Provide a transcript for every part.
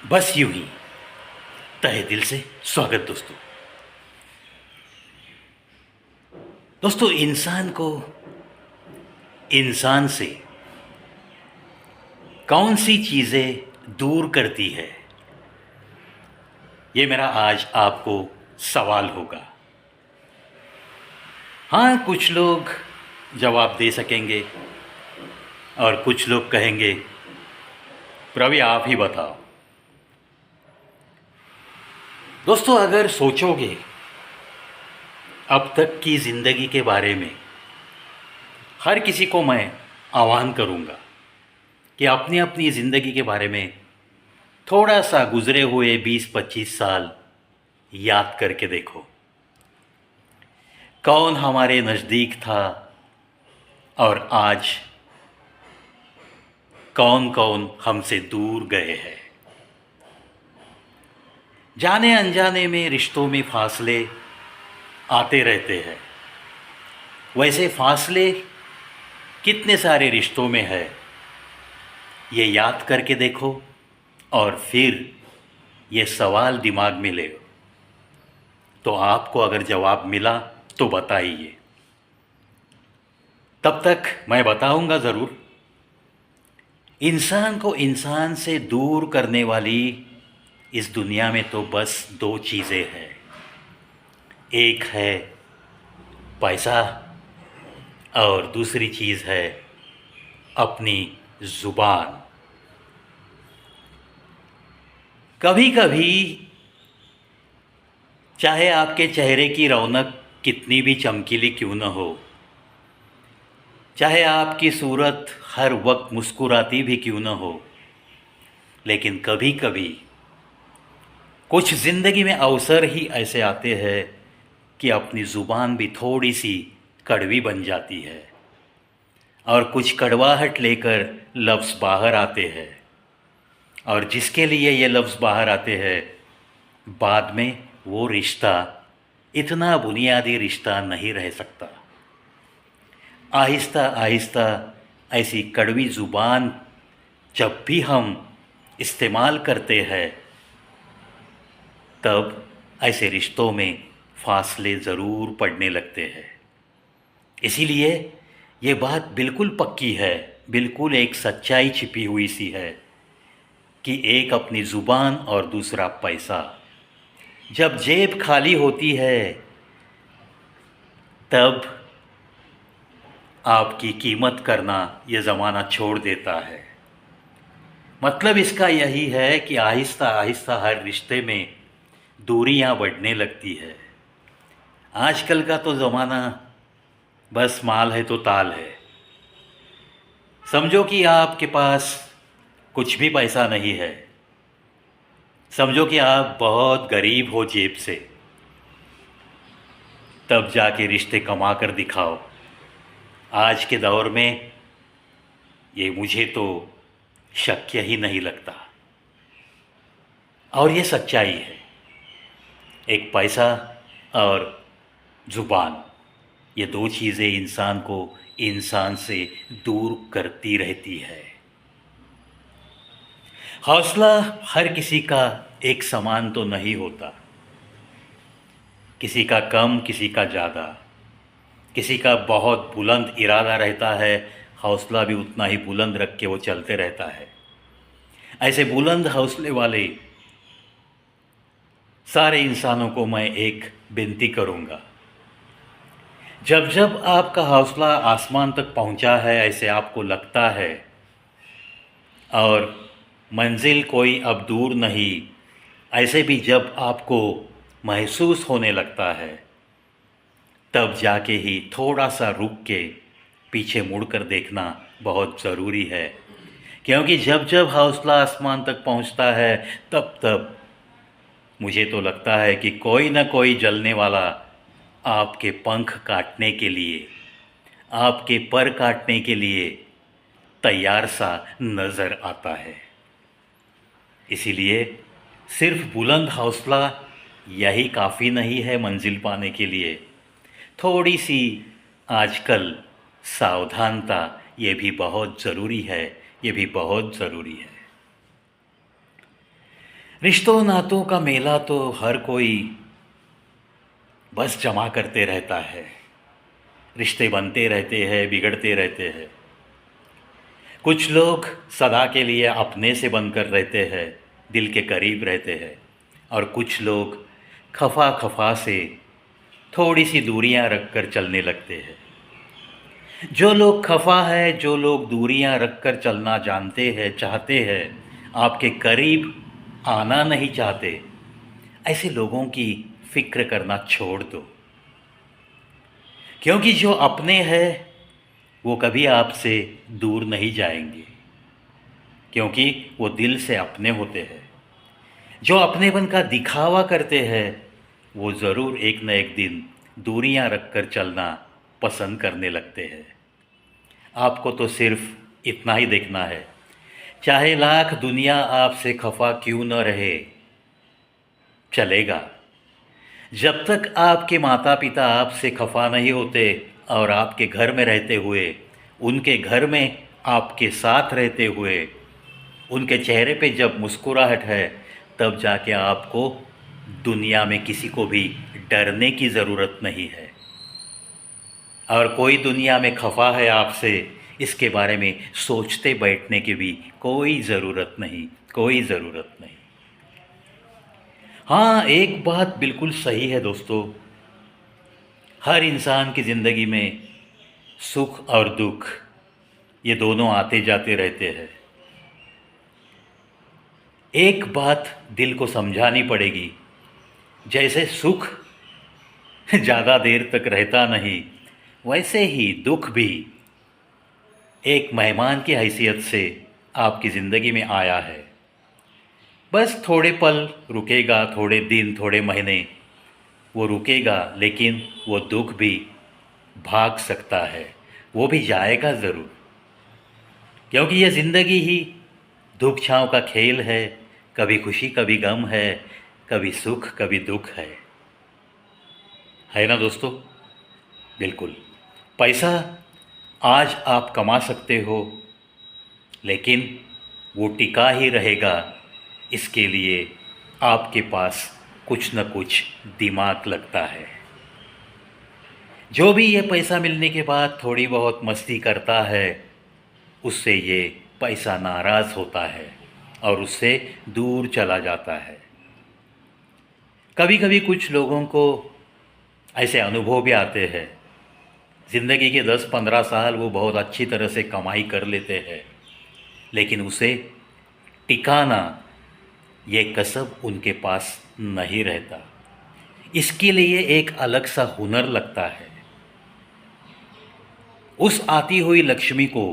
बस यूं ही तहे दिल से स्वागत दोस्तों। दोस्तों, इंसान को इंसान से कौन सी चीज़ें दूर करती है, ये मेरा आज आपको सवाल होगा। हाँ, कुछ लोग जवाब दे सकेंगे और कुछ लोग कहेंगे प्रवी आप ही बताओ। दोस्तों, अगर सोचोगे अब तक की ज़िंदगी के बारे में, हर किसी को मैं आह्वान करूँगा कि अपनी अपनी ज़िंदगी के बारे में थोड़ा सा गुज़रे हुए 20-25 साल याद करके देखो। कौन हमारे नज़दीक था और आज कौन कौन हमसे दूर गए हैं। जाने अनजाने में रिश्तों में फासले आते रहते हैं। वैसे फासले कितने सारे रिश्तों में है, ये याद करके देखो और फिर ये सवाल दिमाग में ले, तो आपको अगर जवाब मिला तो बताइए। तब तक मैं बताऊंगा ज़रूर। इंसान को इंसान से दूर करने वाली इस दुनिया में तो बस दो चीज़ें हैं। एक है पैसा और दूसरी चीज़ है अपनी ज़ुबान। कभी कभी चाहे आपके चेहरे की रौनक कितनी भी चमकीली क्यों न हो, चाहे आपकी सूरत हर वक्त मुस्कुराती भी क्यों न हो, लेकिन कभी कभी कुछ ज़िंदगी में अवसर ही ऐसे आते हैं कि अपनी ज़ुबान भी थोड़ी सी कड़वी बन जाती है और कुछ कड़वाहट लेकर लफ्ज़ बाहर आते हैं। और जिसके लिए ये लफ्ज़ बाहर आते हैं, बाद में वो रिश्ता इतना बुनियादी रिश्ता नहीं रह सकता। आहिस्ता आहिस्ता ऐसी कड़वी ज़ुबान जब भी हम इस्तेमाल करते हैं, तब ऐसे रिश्तों में फासले ज़रूर पड़ने लगते हैं। इसीलिए ये बात बिल्कुल पक्की है, बिल्कुल एक सच्चाई छिपी हुई सी है कि एक अपनी ज़ुबान और दूसरा पैसा। जब जेब खाली होती है, तब आपकी कीमत करना ये ज़माना छोड़ देता है। मतलब इसका यही है कि आहिस्ता आहिस्ता हर रिश्ते में दूरियां बढ़ने लगती है। आजकल का तो ज़माना बस माल है तो ताल है। समझो कि आपके पास कुछ भी पैसा नहीं है, समझो कि आप बहुत गरीब हो जेब से, तब जाके रिश्ते कमा कर दिखाओ। आज के दौर में ये मुझे तो शक्य ही नहीं लगता। और ये सच्चाई है। एक पैसा और ज़ुबान, ये दो चीज़ें इंसान को इंसान से दूर करती रहती है। हौसला हर किसी का एक समान तो नहीं होता। किसी का कम, किसी का ज़्यादा। किसी का बहुत बुलंद इरादा रहता है, हौसला भी उतना ही बुलंद रख के वो चलते रहता है। ऐसे बुलंद हौसले वाले सारे इंसानों को मैं एक विनती करूँगा, जब जब आपका हौसला आसमान तक पहुँचा है, ऐसे आपको लगता है और मंजिल कोई अब दूर नहीं, ऐसे भी जब आपको महसूस होने लगता है, तब जाके ही थोड़ा सा रुक के पीछे मुड़कर देखना बहुत ज़रूरी है। क्योंकि जब जब हौसला आसमान तक पहुंचता है, तब तब मुझे तो लगता है कि कोई ना कोई जलने वाला आपके पंख काटने के लिए, आपके पर काटने के लिए तैयार सा नज़र आता है। इसीलिए सिर्फ बुलंद हौसला यही काफ़ी नहीं है मंजिल पाने के लिए। थोड़ी सी आजकल सावधानता ये भी बहुत ज़रूरी है, ये भी बहुत ज़रूरी है। रिश्तों नातों का मेला तो हर कोई बस जमा करते रहता है। रिश्ते बनते रहते हैं, बिगड़ते रहते हैं। कुछ लोग सदा के लिए अपने से बनकर रहते हैं, दिल के करीब रहते हैं। और कुछ लोग खफा खफा से थोड़ी सी दूरियां रखकर चलने लगते हैं। जो लोग खफा है, जो लोग दूरियां रखकर चलना जानते हैं, चाहते हैं, आपके करीब आना नहीं चाहते, ऐसे लोगों की फिक्र करना छोड़ दो। क्योंकि जो अपने हैं वो कभी आपसे दूर नहीं जाएंगे, क्योंकि वो दिल से अपने होते हैं। जो अपनेपन का दिखावा करते हैं वो ज़रूर एक न एक दिन दूरियां रखकर चलना पसंद करने लगते हैं। आपको तो सिर्फ इतना ही देखना है, चाहे लाख दुनिया आपसे खफा क्यों न रहे, चलेगा। जब तक आपके माता पिता आपसे खफा नहीं होते और आपके घर में रहते हुए, उनके घर में आपके साथ रहते हुए, उनके चेहरे पे जब मुस्कुराहट है, तब जाके आपको दुनिया में किसी को भी डरने की ज़रूरत नहीं है। और कोई दुनिया में खफा है आपसे, इसके बारे में सोचते बैठने की भी कोई ज़रूरत नहीं, कोई ज़रूरत नहीं। हाँ, एक बात बिल्कुल सही है दोस्तों, हर इंसान की ज़िंदगी में सुख और दुख ये दोनों आते जाते रहते हैं। एक बात दिल को समझानी पड़ेगी, जैसे सुख ज़्यादा देर तक रहता नहीं, वैसे ही दुख भी एक मेहमान की हैसियत से आपकी ज़िंदगी में आया है। बस थोड़े पल रुकेगा, थोड़े दिन, थोड़े महीने वो रुकेगा, लेकिन वो दुख भी भाग सकता है, वो भी जाएगा ज़रूर। क्योंकि ये ज़िंदगी ही धूप छाँव का खेल है, कभी खुशी कभी गम है, कभी सुख कभी दुख है ना दोस्तों? बिल्कुल। पैसा आज आप कमा सकते हो, लेकिन वो टिका ही रहेगा, इसके लिए आपके पास कुछ न कुछ दिमाग लगता है। जो भी ये पैसा मिलने के बाद थोड़ी बहुत मस्ती करता है, उससे ये पैसा नाराज़ होता है और उससे दूर चला जाता है। कभी कभी कुछ लोगों को ऐसे अनुभव भी आते हैं, ज़िंदगी के 10-15 साल वो बहुत अच्छी तरह से कमाई कर लेते हैं, लेकिन उसे टिकाना ये कसब उनके पास नहीं रहता। इसके लिए एक अलग सा हुनर लगता है। उस आती हुई लक्ष्मी को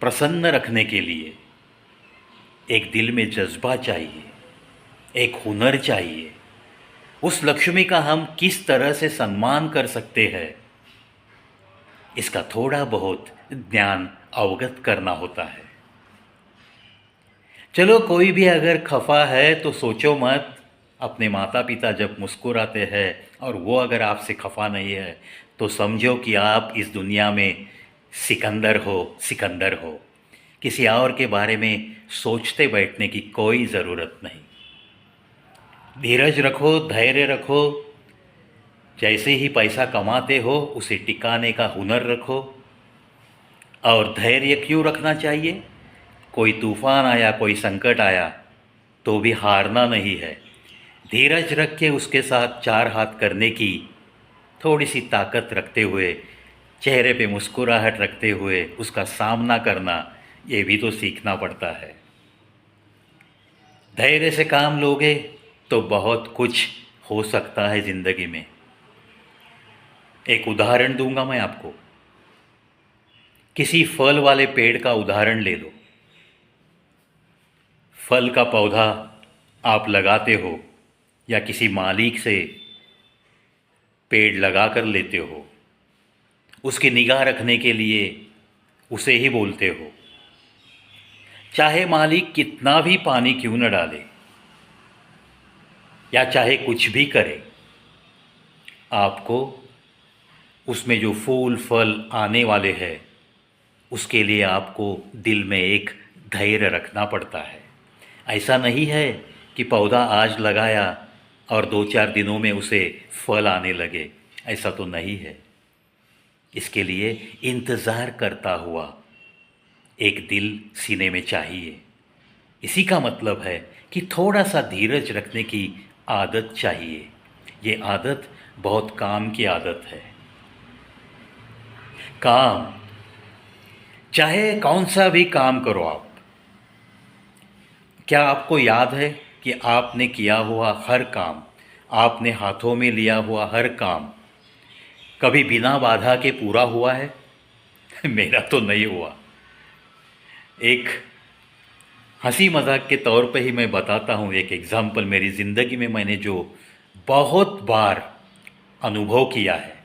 प्रसन्न रखने के लिए एक दिल में जज्बा चाहिए, एक हुनर चाहिए। उस लक्ष्मी का हम किस तरह से सम्मान कर सकते हैं, इसका थोड़ा बहुत ज्ञान अवगत करना होता है। चलो, कोई भी अगर खफा है तो सोचो मत, अपने माता पिता जब मुस्कुराते हैं और वो अगर आपसे खफा नहीं है, तो समझो कि आप इस दुनिया में सिकंदर हो, सिकंदर हो। किसी और के बारे में सोचते बैठने की कोई ज़रूरत नहीं। धीरज रखो, धैर्य रखो, जैसे ही पैसा कमाते हो उसे टिकाने का हुनर रखो। और धैर्य क्यों रखना चाहिए? कोई तूफ़ान आया, कोई संकट आया तो भी हारना नहीं है। धीरज रख के उसके साथ चार हाथ करने की थोड़ी सी ताकत रखते हुए, चेहरे पे मुस्कुराहट रखते हुए उसका सामना करना, ये भी तो सीखना पड़ता है। धैर्य से काम लोगे तो बहुत कुछ हो सकता है ज़िंदगी में। एक उदाहरण दूंगा मैं आपको। किसी फल वाले पेड़ का उदाहरण ले लो। फल का पौधा आप लगाते हो या किसी मालिक से पेड़ लगा कर लेते हो, उसकी निगाह रखने के लिए उसे ही बोलते हो। चाहे मालिक कितना भी पानी क्यों न डाले या चाहे कुछ भी करे, आपको उसमें जो फूल फल आने वाले हैं उसके लिए आपको दिल में एक धैर्य रखना पड़ता है। ऐसा नहीं है कि पौधा आज लगाया और 2-4 दिनों में उसे फल आने लगे, ऐसा तो नहीं है। इसके लिए इंतज़ार करता हुआ एक दिल सीने में चाहिए। इसी का मतलब है कि थोड़ा सा धीरज रखने की आदत चाहिए। ये आदत बहुत काम की आदत है। काम, चाहे कौन सा भी काम करो आप, क्या आपको याद है कि आपने किया हुआ हर काम, आपने हाथों में लिया हुआ हर काम कभी बिना बाधा के पूरा हुआ है? मेरा तो नहीं हुआ। एक हंसी मजाक के तौर पे ही मैं बताता हूँ एक एग्ज़ाम्पल। मेरी ज़िंदगी में मैंने जो बहुत बार अनुभव किया है,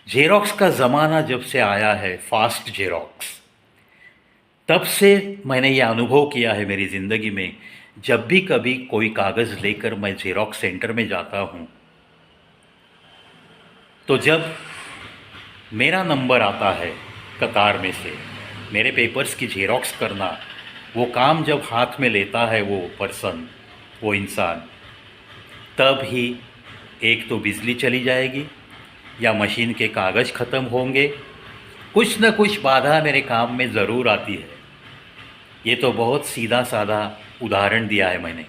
जेरोक्स का ज़माना जब से आया है, फास्ट जेरोक्स, तब से मैंने ये अनुभव किया है मेरी ज़िंदगी में। जब भी कभी कोई कागज़ लेकर मैं जेरोक्स सेंटर में जाता हूँ, तो जब मेरा नंबर आता है कतार में से मेरे पेपर्स की जेरोक्स करना, वो काम जब हाथ में लेता है वो पर्सन, वो इंसान, तब ही एक तो बिजली चली जाएगी या मशीन के कागज़ ख़त्म होंगे, कुछ न कुछ बाधा मेरे काम में ज़रूर आती है। ये तो बहुत सीधा साधा उदाहरण दिया है मैंने,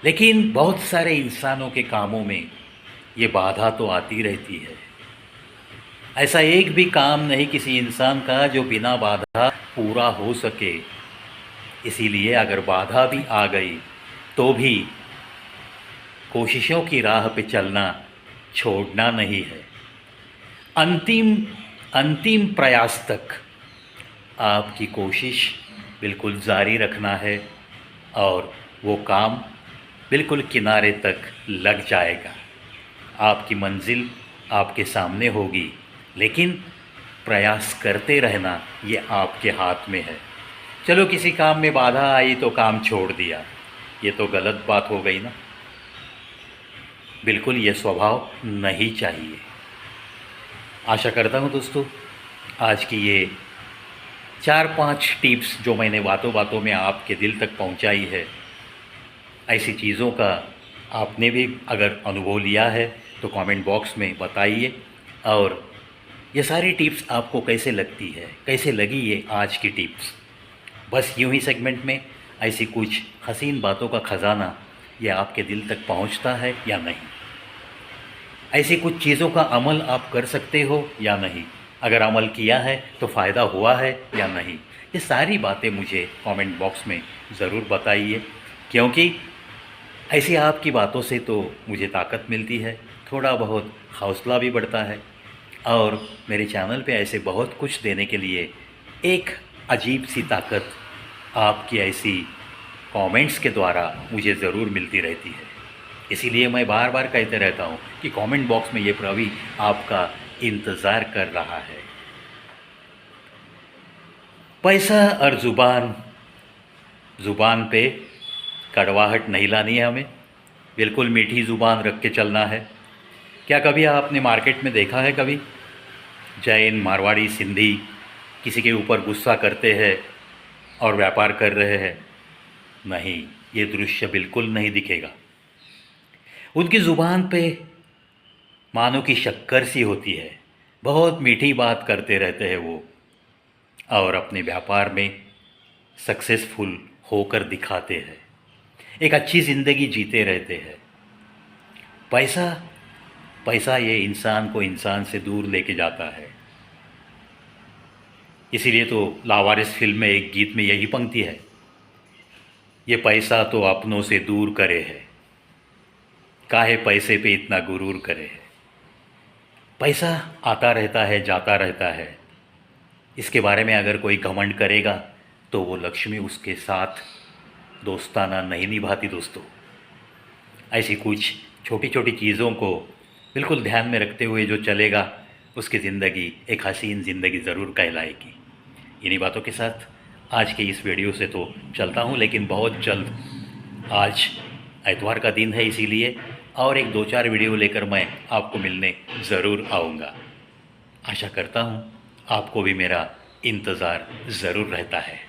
लेकिन बहुत सारे इंसानों के कामों में ये बाधा तो आती रहती है। ऐसा एक भी काम नहीं किसी इंसान का जो बिना बाधा पूरा हो सके। इसीलिए अगर बाधा भी आ गई तो भी कोशिशों की राह पे चलना छोड़ना नहीं है। अंतिम अंतिम प्रयास तक आपकी कोशिश बिल्कुल जारी रखना है और वो काम बिल्कुल किनारे तक लग जाएगा। आपकी मंजिल आपके सामने होगी, लेकिन प्रयास करते रहना ये आपके हाथ में है। चलो किसी काम में बाधा आई तो काम छोड़ दिया, ये तो गलत बात हो गई ना। बिल्कुल ये स्वभाव नहीं चाहिए। आशा करता हूँ दोस्तों आज की ये 4-5 टिप्स जो मैंने बातों बातों में आपके दिल तक पहुँचाई है, ऐसी चीज़ों का आपने भी अगर अनुभव लिया है तो कमेंट बॉक्स में बताइए। और ये सारी टिप्स आपको कैसे लगती है, कैसे लगी ये आज की टिप्स? बस यूं ही सेगमेंट में ऐसी कुछ हसीन बातों का ख़जाना ये आपके दिल तक पहुंचता है या नहीं? ऐसी कुछ चीज़ों का अमल आप कर सकते हो या नहीं? अगर अमल किया है तो फ़ायदा हुआ है या नहीं? ये सारी बातें मुझे कमेंट बॉक्स में ज़रूर बताइए, क्योंकि ऐसी आपकी बातों से तो मुझे ताकत मिलती है, थोड़ा बहुत हौसला भी बढ़ता है। और मेरे चैनल पे ऐसे बहुत कुछ देने के लिए एक अजीब सी ताकत आपकी ऐसी कमेंट्स के द्वारा मुझे ज़रूर मिलती रहती है। इसीलिए मैं बार बार कहते रहता हूँ कि कमेंट बॉक्स में ये प्रवी आपका इंतज़ार कर रहा है। पैसा और ज़ुबान पे कड़वाहट नहीं लानी है हमें, बिल्कुल मीठी ज़ुबान रख के चलना है। क्या कभी आपने मार्केट में देखा है, कभी जैन, मारवाड़ी, सिंधी किसी के ऊपर गुस्सा करते हैं और व्यापार कर रहे हैं? नहीं, ये दृश्य बिल्कुल नहीं दिखेगा। उनकी ज़ुबान पे मानो की शक्कर सी होती है, बहुत मीठी बात करते रहते हैं वो, और अपने व्यापार में सक्सेसफुल होकर दिखाते हैं, एक अच्छी ज़िंदगी जीते रहते हैं। पैसा ये इंसान को इंसान से दूर लेके जाता है। इसीलिए तो लावारिस फिल्म में एक गीत में यही पंक्ति है, ये पैसा तो अपनों से दूर करे है, काहे पैसे पे इतना गुरूर करे है। पैसा आता रहता है, जाता रहता है। इसके बारे में अगर कोई घमंड करेगा तो वो लक्ष्मी उसके साथ दोस्ताना नहीं निभाती दोस्तों। ऐसी कुछ छोटी छोटी चीज़ों को बिल्कुल ध्यान में रखते हुए जो चलेगा, उसकी ज़िंदगी एक हसीन ज़िंदगी ज़रूर कहलाएगी। इन्हीं बातों के साथ आज के इस वीडियो से तो चलता हूँ, लेकिन बहुत जल्द, आज एतवार का दिन है इसीलिए, और एक 2-4 वीडियो लेकर मैं आपको मिलने ज़रूर आऊँगा। आशा करता हूँ आपको भी मेरा इंतज़ार ज़रूर रहता है।